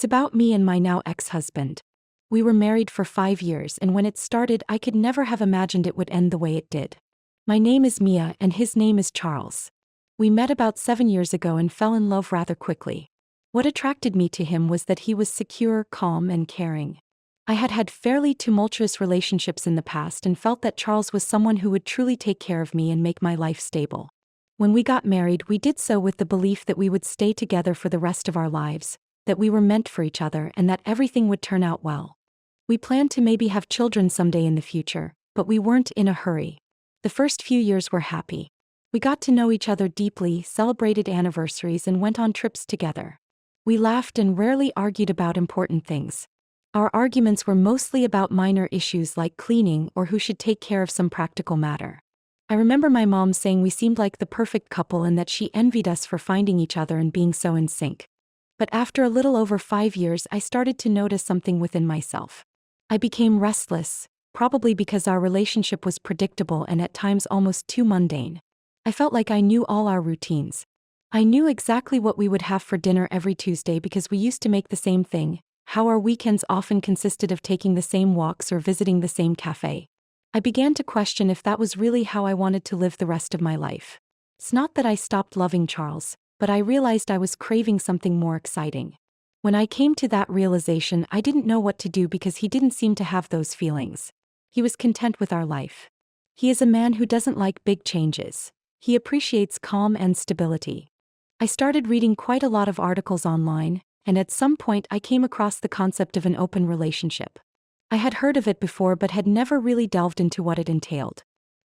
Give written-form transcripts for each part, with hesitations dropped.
It's about me and my now ex-husband. We were married for 5 years, and when it started, I could never have imagined it would end the way it did. My name is Mia and his name is Charles. We met about 7 years ago and fell in love rather quickly. What attracted me to him was that he was secure, calm, and caring. I had had fairly tumultuous relationships in the past and felt that Charles was someone who would truly take care of me and make my life stable. When we got married, we did so with the belief that we would stay together for the rest of our lives, that we were meant for each other, and that everything would turn out well. We planned to maybe have children someday in the future, but we weren't in a hurry. The first few years were happy. We got to know each other deeply, celebrated anniversaries, and went on trips together. We laughed and rarely argued about important things. Our arguments were mostly about minor issues like cleaning or who should take care of some practical matter. I remember my mom saying we seemed like the perfect couple and that she envied us for finding each other and being so in sync. But after a little over 5 years, I started to notice something within myself. I became restless, probably because our relationship was predictable and at times almost too mundane. I felt like I knew all our routines. I knew exactly what we would have for dinner every Tuesday because we used to make the same thing, how our weekends often consisted of taking the same walks or visiting the same cafe. I began to question if that was really how I wanted to live the rest of my life. It's not that I stopped loving Charles, but I realized I was craving something more exciting. When I came to that realization, I didn't know what to do because he didn't seem to have those feelings. He was content with our life. He is a man who doesn't like big changes. He appreciates calm and stability. I started reading quite a lot of articles online, and at some point I came across the concept of an open relationship. I had heard of it before but had never really delved into what it entailed.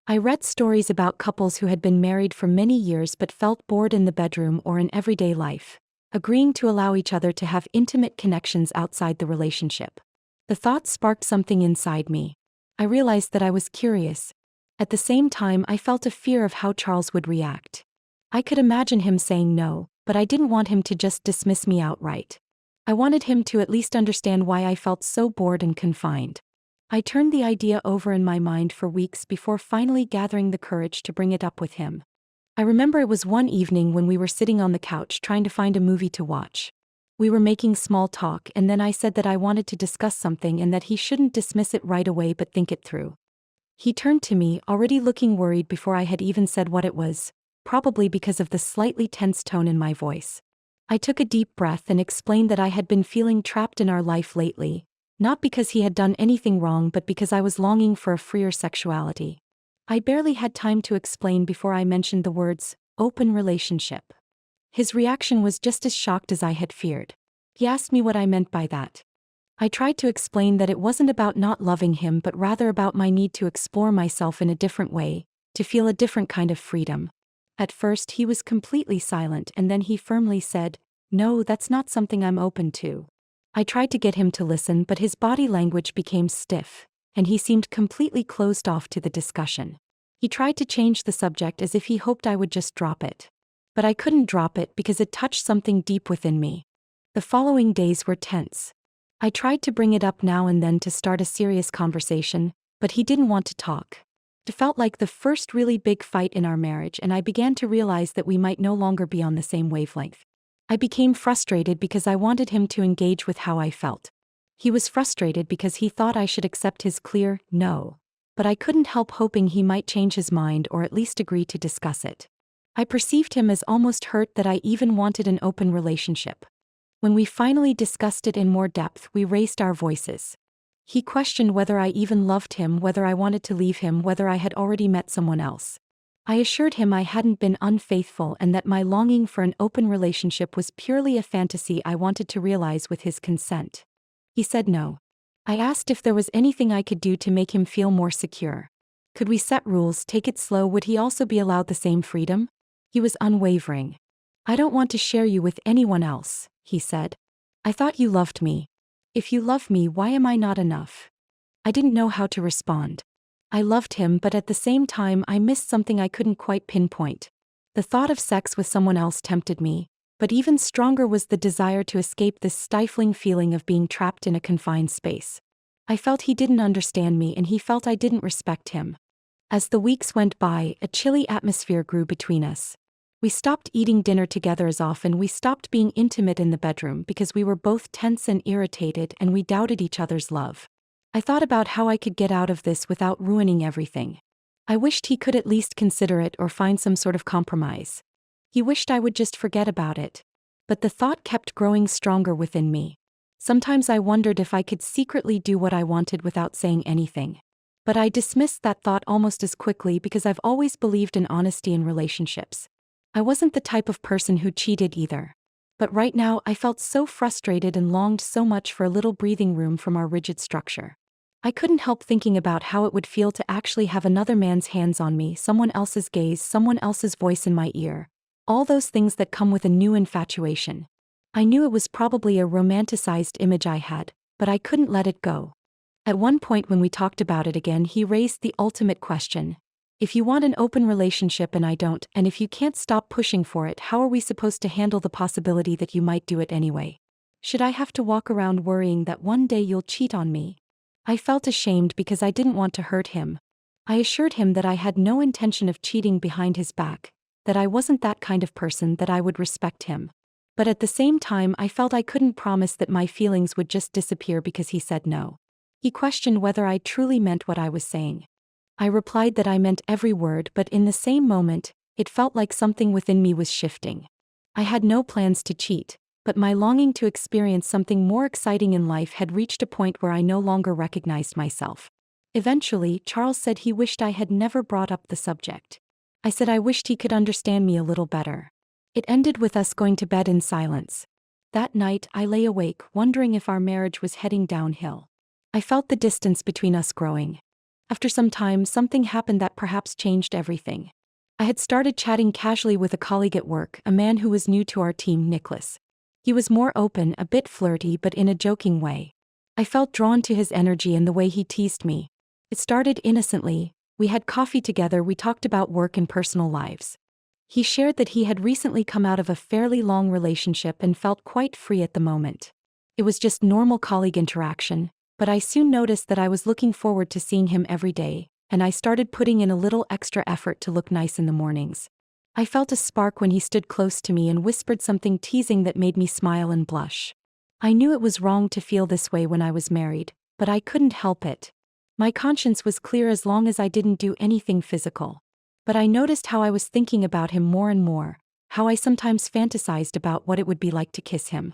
I read stories about couples who had been married for many years but felt bored in the bedroom or in everyday life, agreeing to allow each other to have intimate connections outside the relationship. The thought sparked something inside me. I realized that I was curious. At the same time, I felt a fear of how Charles would react. I could imagine him saying no, but I didn't want him to just dismiss me outright. I wanted him to at least understand why I felt so bored and confined. I turned the idea over in my mind for weeks before finally gathering the courage to bring it up with him. I remember it was one evening when we were sitting on the couch trying to find a movie to watch. We were making small talk, and then I said that I wanted to discuss something and that he shouldn't dismiss it right away but think it through. He turned to me, already looking worried before I had even said what it was, probably because of the slightly tense tone in my voice. I took a deep breath and explained that I had been feeling trapped in our life lately, not because he had done anything wrong but because I was longing for a freer sexuality. I barely had time to explain before I mentioned the words, open relationship. His reaction was just as shocked as I had feared. He asked me what I meant by that. I tried to explain that it wasn't about not loving him but rather about my need to explore myself in a different way, to feel a different kind of freedom. At first he was completely silent and then he firmly said, "No, that's not something I'm open to." I tried to get him to listen but his body language became stiff, and he seemed completely closed off to the discussion. He tried to change the subject as if he hoped I would just drop it. But I couldn't drop it because it touched something deep within me. The following days were tense. I tried to bring it up now and then to start a serious conversation, but he didn't want to talk. It felt like the first really big fight in our marriage, and I began to realize that we might no longer be on the same wavelength. I became frustrated because I wanted him to engage with how I felt. He was frustrated because he thought I should accept his clear no. But I couldn't help hoping he might change his mind or at least agree to discuss it. I perceived him as almost hurt that I even wanted an open relationship. When we finally discussed it in more depth, we raised our voices. He questioned whether I even loved him, whether I wanted to leave him, whether I had already met someone else. I assured him I hadn't been unfaithful and that my longing for an open relationship was purely a fantasy I wanted to realize with his consent. He said no. I asked if there was anything I could do to make him feel more secure. Could we set rules, take it slow? Would he also be allowed the same freedom? He was unwavering. "I don't want to share you with anyone else," he said. "I thought you loved me. If you love me, why am I not enough?" I didn't know how to respond. I loved him, but at the same time I missed something I couldn't quite pinpoint. The thought of sex with someone else tempted me, but even stronger was the desire to escape this stifling feeling of being trapped in a confined space. I felt he didn't understand me and he felt I didn't respect him. As the weeks went by, a chilly atmosphere grew between us. We stopped eating dinner together as often. We stopped being intimate in the bedroom because we were both tense and irritated, and we doubted each other's love. I thought about how I could get out of this without ruining everything. I wished he could at least consider it or find some sort of compromise. He wished I would just forget about it. But the thought kept growing stronger within me. Sometimes I wondered if I could secretly do what I wanted without saying anything. But I dismissed that thought almost as quickly because I've always believed in honesty in relationships. I wasn't the type of person who cheated either. But right now I felt so frustrated and longed so much for a little breathing room from our rigid structure. I couldn't help thinking about how it would feel to actually have another man's hands on me, someone else's gaze, someone else's voice in my ear. All those things that come with a new infatuation. I knew it was probably a romanticized image I had, but I couldn't let it go. At one point when we talked about it again, he raised the ultimate question. If you want an open relationship and I don't, and if you can't stop pushing for it, how are we supposed to handle the possibility that you might do it anyway? Should I have to walk around worrying that one day you'll cheat on me? I felt ashamed because I didn't want to hurt him. I assured him that I had no intention of cheating behind his back, that I wasn't that kind of person, that I would respect him. But at the same time, I felt I couldn't promise that my feelings would just disappear because he said no. He questioned whether I truly meant what I was saying. I replied that I meant every word, but in the same moment, it felt like something within me was shifting. I had no plans to cheat, but my longing to experience something more exciting in life had reached a point where I no longer recognized myself. Eventually, Charles said he wished I had never brought up the subject. I said I wished he could understand me a little better. It ended with us going to bed in silence. That night, I lay awake, wondering if our marriage was heading downhill. I felt the distance between us growing. After some time, something happened that perhaps changed everything. I had started chatting casually with a colleague at work, a man who was new to our team, Nicholas. He was more open, a bit flirty, but in a joking way. I felt drawn to his energy and the way he teased me. It started innocently. We had coffee together, we talked about work and personal lives. He shared that he had recently come out of a fairly long relationship and felt quite free at the moment. It was just normal colleague interaction, but I soon noticed that I was looking forward to seeing him every day, and I started putting in a little extra effort to look nice in the mornings. I felt a spark when he stood close to me and whispered something teasing that made me smile and blush. I knew it was wrong to feel this way when I was married, but I couldn't help it. My conscience was clear as long as I didn't do anything physical. But I noticed how I was thinking about him more and more, how I sometimes fantasized about what it would be like to kiss him.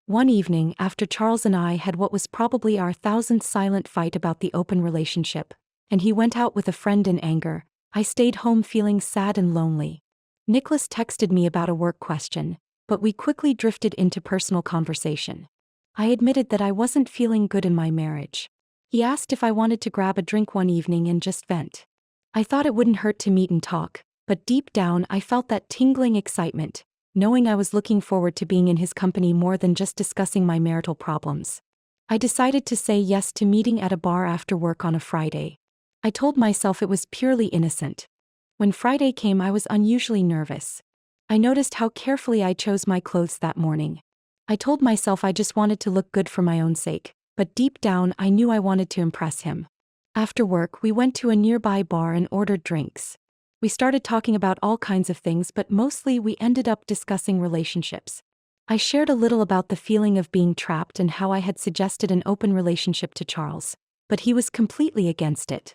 One evening, after Charles and I had what was probably our 1000th silent fight about the open relationship, and he went out with a friend in anger, I stayed home feeling sad and lonely. Nicholas texted me about a work question, but we quickly drifted into personal conversation. I admitted that I wasn't feeling good in my marriage. He asked if I wanted to grab a drink one evening and just vent. I thought it wouldn't hurt to meet and talk, but deep down I felt that tingling excitement, knowing I was looking forward to being in his company more than just discussing my marital problems. I decided to say yes to meeting at a bar after work on a Friday. I told myself it was purely innocent. When Friday came, I was unusually nervous. I noticed how carefully I chose my clothes that morning. I told myself I just wanted to look good for my own sake, but deep down I knew I wanted to impress him. After work, we went to a nearby bar and ordered drinks. We started talking about all kinds of things, but mostly we ended up discussing relationships. I shared a little about the feeling of being trapped and how I had suggested an open relationship to Charles, but he was completely against it.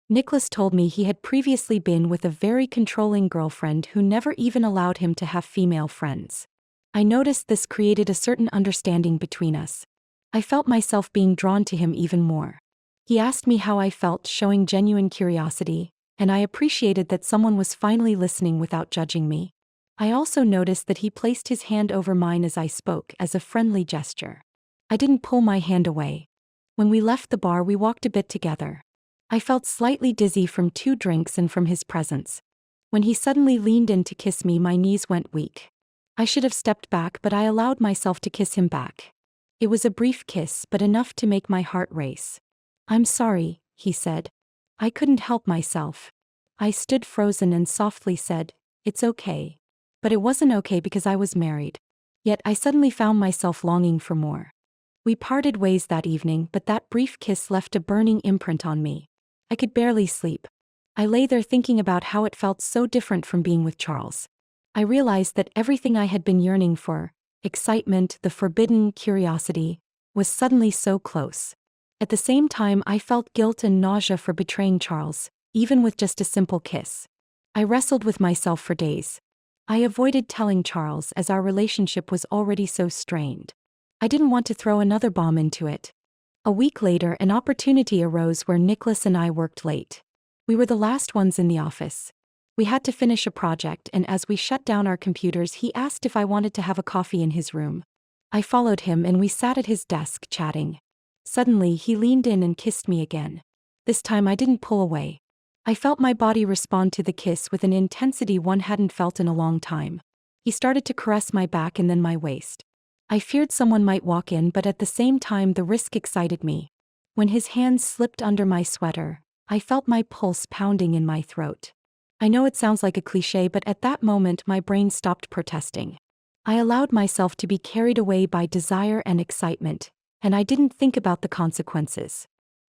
Nicholas told me he had previously been with a very controlling girlfriend who never even allowed him to have female friends. I noticed this created a certain understanding between us. I felt myself being drawn to him even more. He asked me how I felt, showing genuine curiosity, and I appreciated that someone was finally listening without judging me. I also noticed that he placed his hand over mine as I spoke, as a friendly gesture. I didn't pull my hand away. When we left the bar, we walked a bit together. I felt slightly dizzy from 2 drinks and from his presence. When he suddenly leaned in to kiss me, my knees went weak. I should have stepped back, but I allowed myself to kiss him back. It was a brief kiss, but enough to make my heart race. "I'm sorry," he said. I couldn't help myself. I stood frozen and softly said, "It's okay." But it wasn't okay because I was married. Yet I suddenly found myself longing for more. We parted ways that evening, but that brief kiss left a burning imprint on me. I could barely sleep. I lay there thinking about how it felt so different from being with Charles. I realized that everything I had been yearning for, excitement, the forbidden curiosity, was suddenly so close. At the same time, I felt guilt and nausea for betraying Charles, even with just a simple kiss. I wrestled with myself for days. I avoided telling Charles as our relationship was already so strained. I didn't want to throw another bomb into it. A week later, an opportunity arose where Nicholas and I worked late. We were the last ones in the office. We had to finish a project, and as we shut down our computers, he asked if I wanted to have a coffee in his room. I followed him and we sat at his desk chatting. Suddenly, he leaned in and kissed me again. This time I didn't pull away. I felt my body respond to the kiss with an intensity one hadn't felt in a long time. He started to caress my back and then my waist. I feared someone might walk in, but at the same time the risk excited me. When his hands slipped under my sweater, I felt my pulse pounding in my throat. I know it sounds like a cliché, but at that moment my brain stopped protesting. I allowed myself to be carried away by desire and excitement, and I didn't think about the consequences.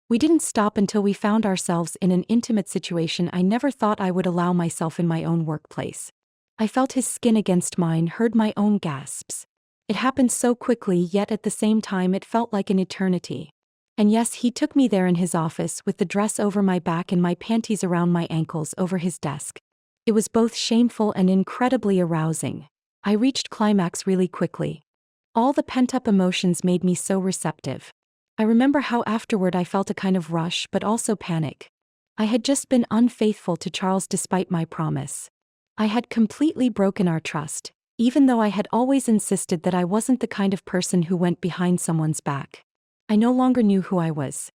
We didn't stop until we found ourselves in an intimate situation I never thought I would allow myself in my own workplace. I felt his skin against mine, heard my own gasps. It happened so quickly, yet at the same time it felt like an eternity. And yes, he took me there in his office with the dress over my back and my panties around my ankles over his desk. It was both shameful and incredibly arousing. I reached climax really quickly. All the pent-up emotions made me so receptive. I remember how afterward I felt a kind of rush but also panic. I had just been unfaithful to Charles despite my promise. I had completely broken our trust, even though I had always insisted that I wasn't the kind of person who went behind someone's back. I no longer knew who I was.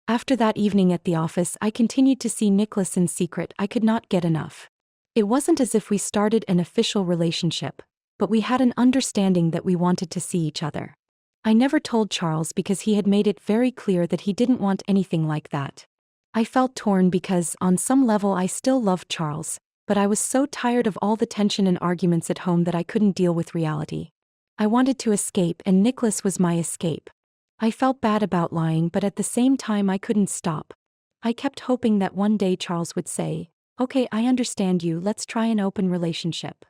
After that evening at the office, I continued to see Nicholas in secret. I could not get enough. It wasn't as if we started an official relationship, but we had an understanding that we wanted to see each other. I never told Charles because he had made it very clear that he didn't want anything like that. I felt torn because, on some level, I still loved Charles, but I was so tired of all the tension and arguments at home that I couldn't deal with reality. I wanted to escape, and Nicholas was my escape. I felt bad about lying, but at the same time I couldn't stop. I kept hoping that one day Charles would say, "Okay, I understand you, let's try an open relationship."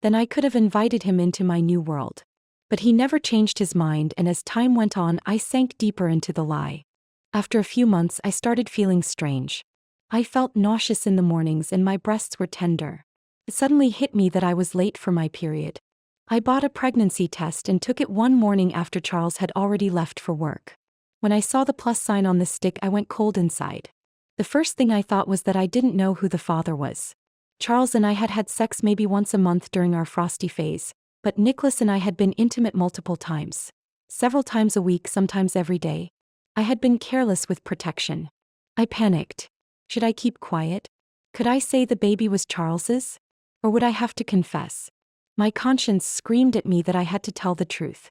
Then I could have invited him into my new world. But he never changed his mind, and as time went on, I sank deeper into the lie. After a few months, I started feeling strange. I felt nauseous in the mornings and my breasts were tender. It suddenly hit me that I was late for my period. I bought a pregnancy test and took it one morning after Charles had already left for work. When I saw the plus sign on the stick, I went cold inside. The first thing I thought was that I didn't know who the father was. Charles and I had had sex maybe once a month during our frosty phase, but Nicholas and I had been intimate multiple times. Several times a week, sometimes every day. I had been careless with protection. I panicked. Should I keep quiet? Could I say the baby was Charles's? Or would I have to confess? My conscience screamed at me that I had to tell the truth.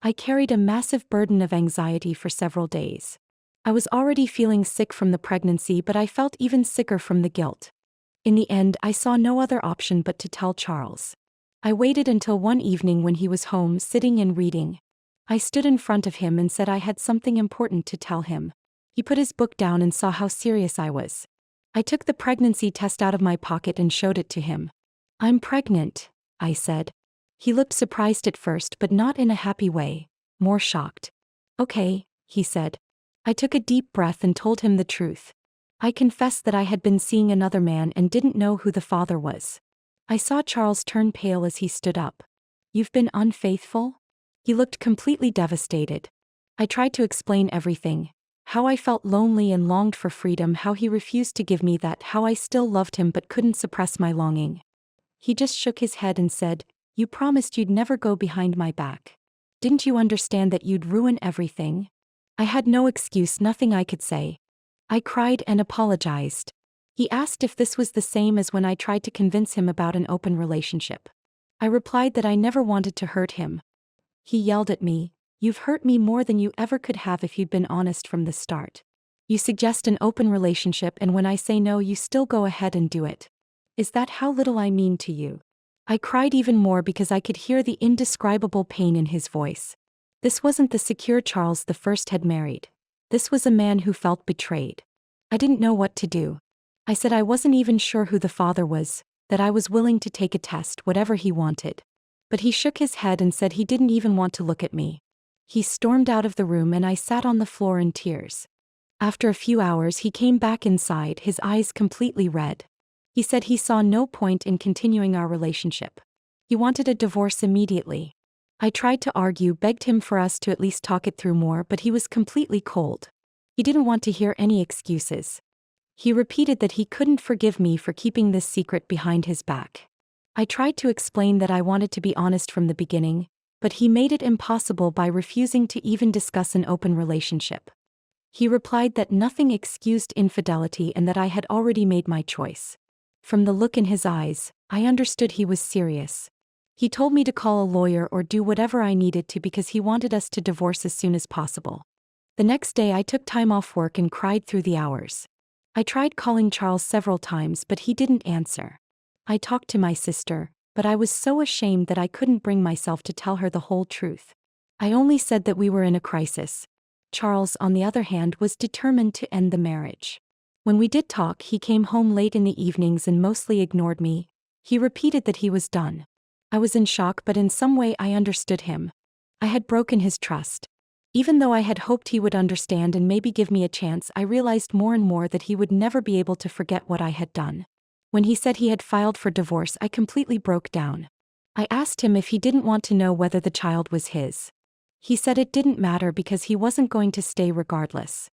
I carried a massive burden of anxiety for several days. I was already feeling sick from the pregnancy, but I felt even sicker from the guilt. In the end, I saw no other option but to tell Charles. I waited until one evening when he was home sitting and reading. I stood in front of him and said I had something important to tell him. He put his book down and saw how serious I was. I took the pregnancy test out of my pocket and showed it to him. "I'm pregnant," I said. He looked surprised at first, but not in a happy way, more shocked. "Okay," he said. I took a deep breath and told him the truth. I confessed that I had been seeing another man and didn't know who the father was. I saw Charles turn pale as he stood up. "You've been unfaithful?" He looked completely devastated. I tried to explain everything. How I felt lonely and longed for freedom, how he refused to give me that, how I still loved him but couldn't suppress my longing. He just shook his head and said, "You promised you'd never go behind my back. Didn't you understand that you'd ruin everything?" I had no excuse, nothing I could say. I cried and apologized. He asked if this was the same as when I tried to convince him about an open relationship. I replied that I never wanted to hurt him. He yelled at me, "You've hurt me more than you ever could have if you'd been honest from the start. You suggest an open relationship, and when I say no, you still go ahead and do it. Is that how little I mean to you?" I cried even more because I could hear the indescribable pain in his voice. This wasn't the secure Charles the first had married. This was a man who felt betrayed. I didn't know what to do. I said I wasn't even sure who the father was, that I was willing to take a test, whatever he wanted. But he shook his head and said he didn't even want to look at me. He stormed out of the room and I sat on the floor in tears. After a few hours, he came back inside, his eyes completely red. He said he saw no point in continuing our relationship. He wanted a divorce immediately. I tried to argue, begged him for us to at least talk it through more, but he was completely cold. He didn't want to hear any excuses. He repeated that he couldn't forgive me for keeping this secret behind his back. I tried to explain that I wanted to be honest from the beginning, but he made it impossible by refusing to even discuss an open relationship. He replied that nothing excused infidelity and that I had already made my choice. From the look in his eyes, I understood he was serious. He told me to call a lawyer or do whatever I needed to because he wanted us to divorce as soon as possible. The next day I took time off work and cried through the hours. I tried calling Charles several times, but he didn't answer. I talked to my sister, but I was so ashamed that I couldn't bring myself to tell her the whole truth. I only said that we were in a crisis. Charles, on the other hand, was determined to end the marriage. When we did talk, he came home late in the evenings and mostly ignored me. He repeated that he was done. I was in shock, but in some way I understood him. I had broken his trust. Even though I had hoped he would understand and maybe give me a chance, I realized more and more that he would never be able to forget what I had done. When he said he had filed for divorce, I completely broke down. I asked him if he didn't want to know whether the child was his. He said it didn't matter because he wasn't going to stay regardless.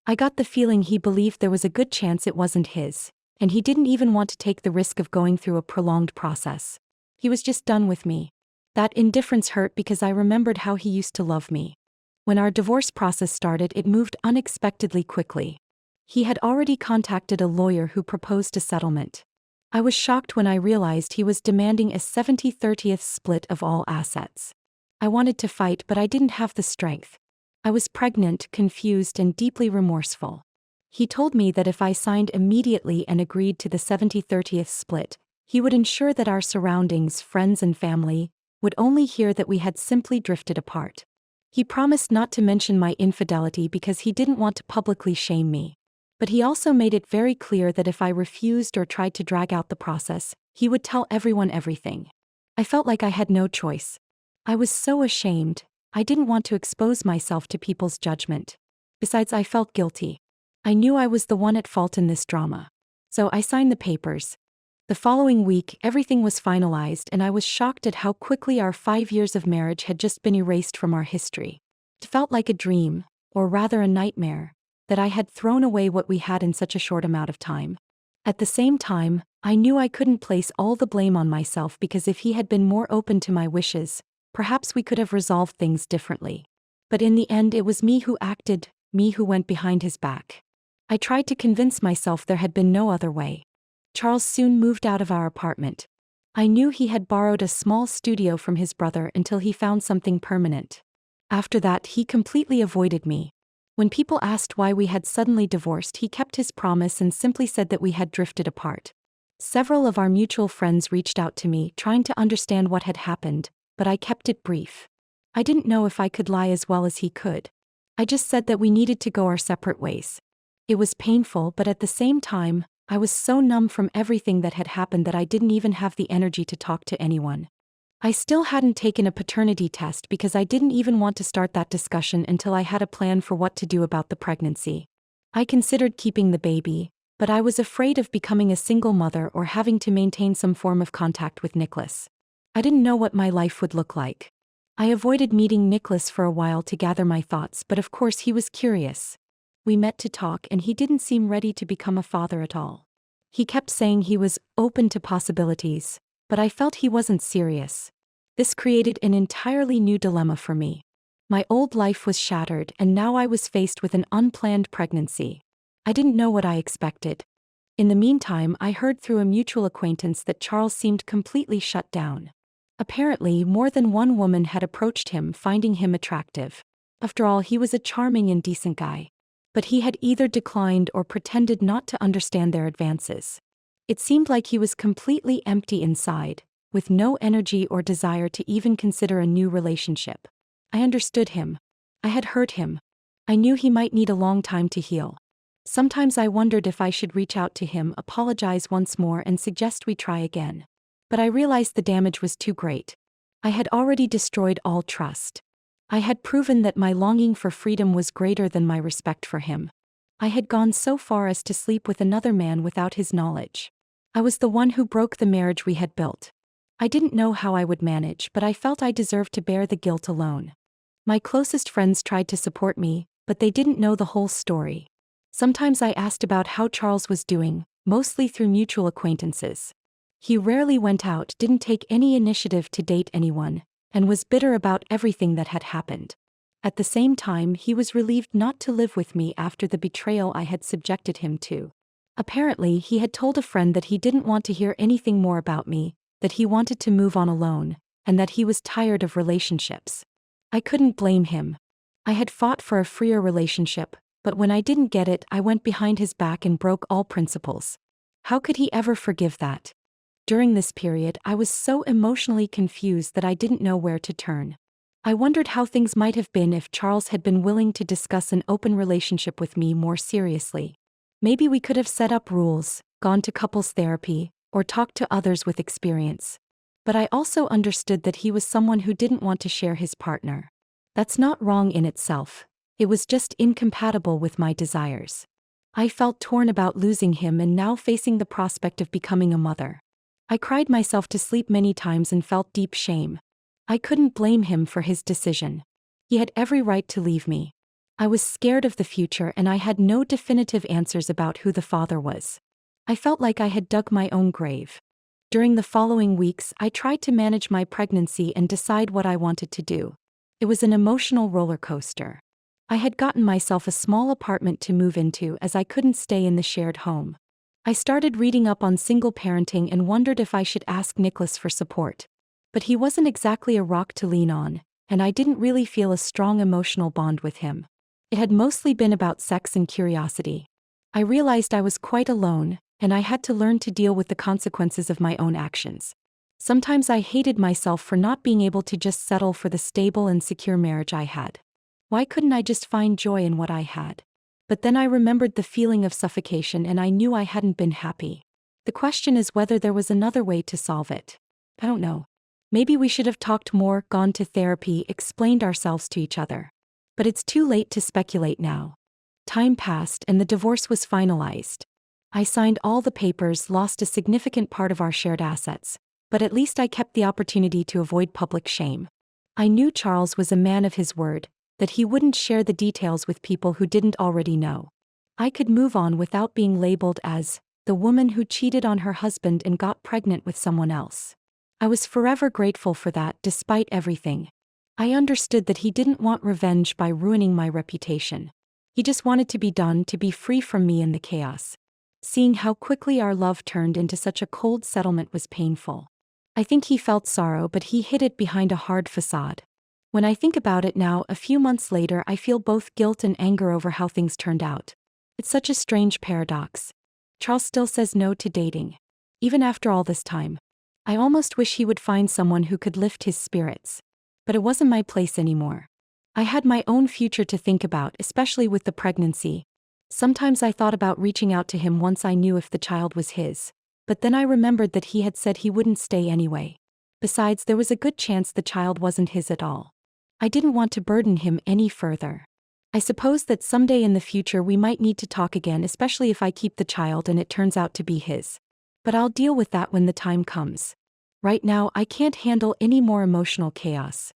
I got the feeling he believed there was a good chance it wasn't his, and he didn't even want to take the risk of going through a prolonged process. He was just done with me. That indifference hurt because I remembered how he used to love me. When our divorce process started, it moved unexpectedly quickly. He had already contacted a lawyer who proposed a settlement. I was shocked when I realized he was demanding a 70-30 split of all assets. I wanted to fight, but I didn't have the strength. I was pregnant, confused, and deeply remorseful. He told me that if I signed immediately and agreed to the 70-30 split, he would ensure that our surroundings, friends and family, would only hear that we had simply drifted apart. He promised not to mention my infidelity because he didn't want to publicly shame me. But he also made it very clear that if I refused or tried to drag out the process, he would tell everyone everything. I felt like I had no choice. I was so ashamed. I didn't want to expose myself to people's judgment. Besides, I felt guilty. I knew I was the one at fault in this drama. So I signed the papers. The following week, everything was finalized, and I was shocked at how quickly our 5 years of marriage had just been erased from our history. It felt like a dream, or rather a nightmare, that I had thrown away what we had in such a short amount of time. At the same time, I knew I couldn't place all the blame on myself because if he had been more open to my wishes, perhaps we could have resolved things differently. But in the end, it was me who acted, me who went behind his back. I tried to convince myself there had been no other way. Charles soon moved out of our apartment. I knew he had borrowed a small studio from his brother until he found something permanent. After that, he completely avoided me. When people asked why we had suddenly divorced, he kept his promise and simply said that we had drifted apart. Several of our mutual friends reached out to me, trying to understand what had happened, but I kept it brief. I didn't know if I could lie as well as he could. I just said that we needed to go our separate ways. It was painful, but at the same time, I was so numb from everything that had happened that I didn't even have the energy to talk to anyone. I still hadn't taken a paternity test because I didn't even want to start that discussion until I had a plan for what to do about the pregnancy. I considered keeping the baby, but I was afraid of becoming a single mother or having to maintain some form of contact with Nicholas. I didn't know what my life would look like. I avoided meeting Nicholas for a while to gather my thoughts, but of course he was curious. We met to talk and he didn't seem ready to become a father at all. He kept saying he was open to possibilities, but I felt he wasn't serious. This created an entirely new dilemma for me. My old life was shattered and now I was faced with an unplanned pregnancy. I didn't know what I expected. In the meantime, I heard through a mutual acquaintance that Charles seemed completely shut down. Apparently, more than one woman had approached him, finding him attractive. After all, he was a charming and decent guy. But he had either declined or pretended not to understand their advances. It seemed like he was completely empty inside, with no energy or desire to even consider a new relationship. I understood him. I had hurt him. I knew he might need a long time to heal. Sometimes I wondered if I should reach out to him, apologize once more, and suggest we try again. But I realized the damage was too great. I had already destroyed all trust. I had proven that my longing for freedom was greater than my respect for him. I had gone so far as to sleep with another man without his knowledge. I was the one who broke the marriage we had built. I didn't know how I would manage, but I felt I deserved to bear the guilt alone. My closest friends tried to support me, but they didn't know the whole story. Sometimes I asked about how Charles was doing, mostly through mutual acquaintances. He rarely went out, didn't take any initiative to date anyone, and was bitter about everything that had happened. At the same time, he was relieved not to live with me after the betrayal I had subjected him to. Apparently, he had told a friend that he didn't want to hear anything more about me, that he wanted to move on alone, and that he was tired of relationships. I couldn't blame him. I had fought for a freer relationship, but when I didn't get it, I went behind his back and broke all principles. How could he ever forgive that? During this period, I was so emotionally confused that I didn't know where to turn. I wondered how things might have been if Charles had been willing to discuss an open relationship with me more seriously. Maybe we could have set up rules, gone to couples therapy, or talked to others with experience. But I also understood that he was someone who didn't want to share his partner. That's not wrong in itself. It was just incompatible with my desires. I felt torn about losing him and now facing the prospect of becoming a mother. I cried myself to sleep many times and felt deep shame. I couldn't blame him for his decision. He had every right to leave me. I was scared of the future and I had no definitive answers about who the father was. I felt like I had dug my own grave. During the following weeks, I tried to manage my pregnancy and decide what I wanted to do. It was an emotional roller coaster. I had gotten myself a small apartment to move into as I couldn't stay in the shared home. I started reading up on single parenting and wondered if I should ask Nicholas for support. But he wasn't exactly a rock to lean on, and I didn't really feel a strong emotional bond with him. It had mostly been about sex and curiosity. I realized I was quite alone, and I had to learn to deal with the consequences of my own actions. Sometimes I hated myself for not being able to just settle for the stable and secure marriage I had. Why couldn't I just find joy in what I had? But then I remembered the feeling of suffocation and I knew I hadn't been happy. The question is whether there was another way to solve it. I don't know. Maybe we should have talked more, gone to therapy, explained ourselves to each other. But it's too late to speculate now. Time passed and the divorce was finalized. I signed all the papers, lost a significant part of our shared assets, but at least I kept the opportunity to avoid public shame. I knew Charles was a man of his word, that he wouldn't share the details with people who didn't already know. I could move on without being labeled as the woman who cheated on her husband and got pregnant with someone else. I was forever grateful for that, despite everything. I understood that he didn't want revenge by ruining my reputation. He just wanted to be done, to be free from me and the chaos. Seeing how quickly our love turned into such a cold settlement was painful. I think he felt sorrow, but he hid it behind a hard facade. When I think about it now, a few months later, I feel both guilt and anger over how things turned out. It's such a strange paradox. Charles still says no to dating. Even after all this time. I almost wish he would find someone who could lift his spirits. But it wasn't my place anymore. I had my own future to think about, especially with the pregnancy. Sometimes I thought about reaching out to him once I knew if the child was his. But then I remembered that he had said he wouldn't stay anyway. Besides, there was a good chance the child wasn't his at all. I didn't want to burden him any further. I suppose that someday in the future we might need to talk again, especially if I keep the child and it turns out to be his. But I'll deal with that when the time comes. Right now, I can't handle any more emotional chaos.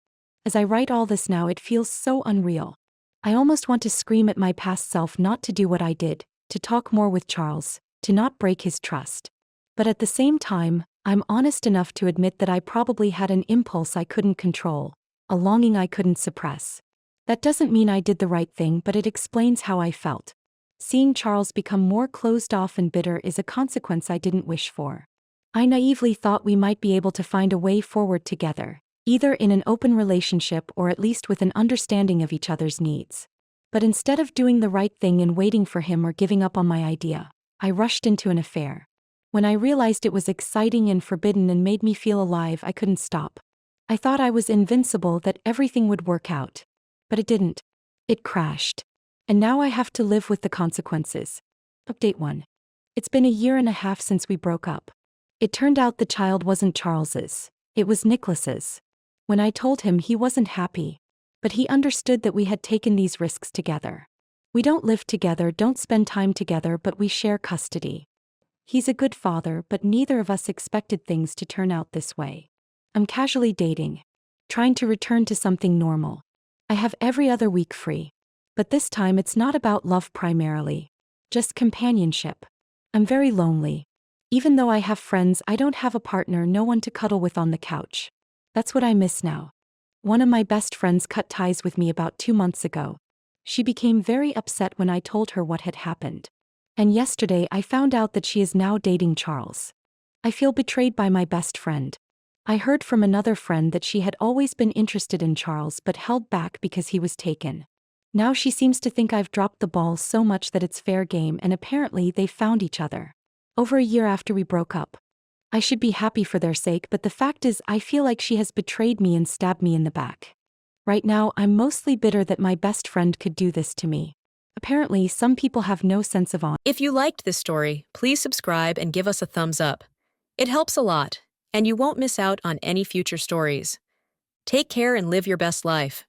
As I write all this now, it feels so unreal. I almost want to scream at my past self not to do what I did, to talk more with Charles, to not break his trust. But at the same time, I'm honest enough to admit that I probably had an impulse I couldn't control, a longing I couldn't suppress. That doesn't mean I did the right thing, but it explains how I felt. Seeing Charles become more closed off and bitter is a consequence I didn't wish for. I naively thought we might be able to find a way forward together, either in an open relationship or at least with an understanding of each other's needs. But instead of doing the right thing and waiting for him or giving up on my idea, I rushed into an affair. When I realized it was exciting and forbidden and made me feel alive, I couldn't stop. I thought I was invincible, that everything would work out. But it didn't. It crashed. And now I have to live with the consequences. Update 1. It's been a year and a half since we broke up. It turned out the child wasn't Charles's. It was Nicholas's. When I told him, he wasn't happy. But he understood that we had taken these risks together. We don't live together, don't spend time together, but we share custody. He's a good father, but neither of us expected things to turn out this way. I'm casually dating, trying to return to something normal. I have every other week free. But this time it's not about love primarily, just companionship. I'm very lonely. Even though I have friends, I don't have a partner, no one to cuddle with on the couch. That's what I miss now. One of my best friends cut ties with me about 2 months ago. She became very upset when I told her what had happened. And yesterday I found out that she is now dating Charles. I feel betrayed by my best friend. I heard from another friend that she had always been interested in Charles but held back because he was taken. Now she seems to think I've dropped the ball so much that it's fair game, and apparently they found each other. Over a year after we broke up. I should be happy for their sake, but the fact is I feel like she has betrayed me and stabbed me in the back. Right now I'm mostly bitter that my best friend could do this to me. Apparently some people have no sense of honor. If you liked this story, please subscribe and give us a thumbs up. It helps a lot, and you won't miss out on any future stories. Take care and live your best life.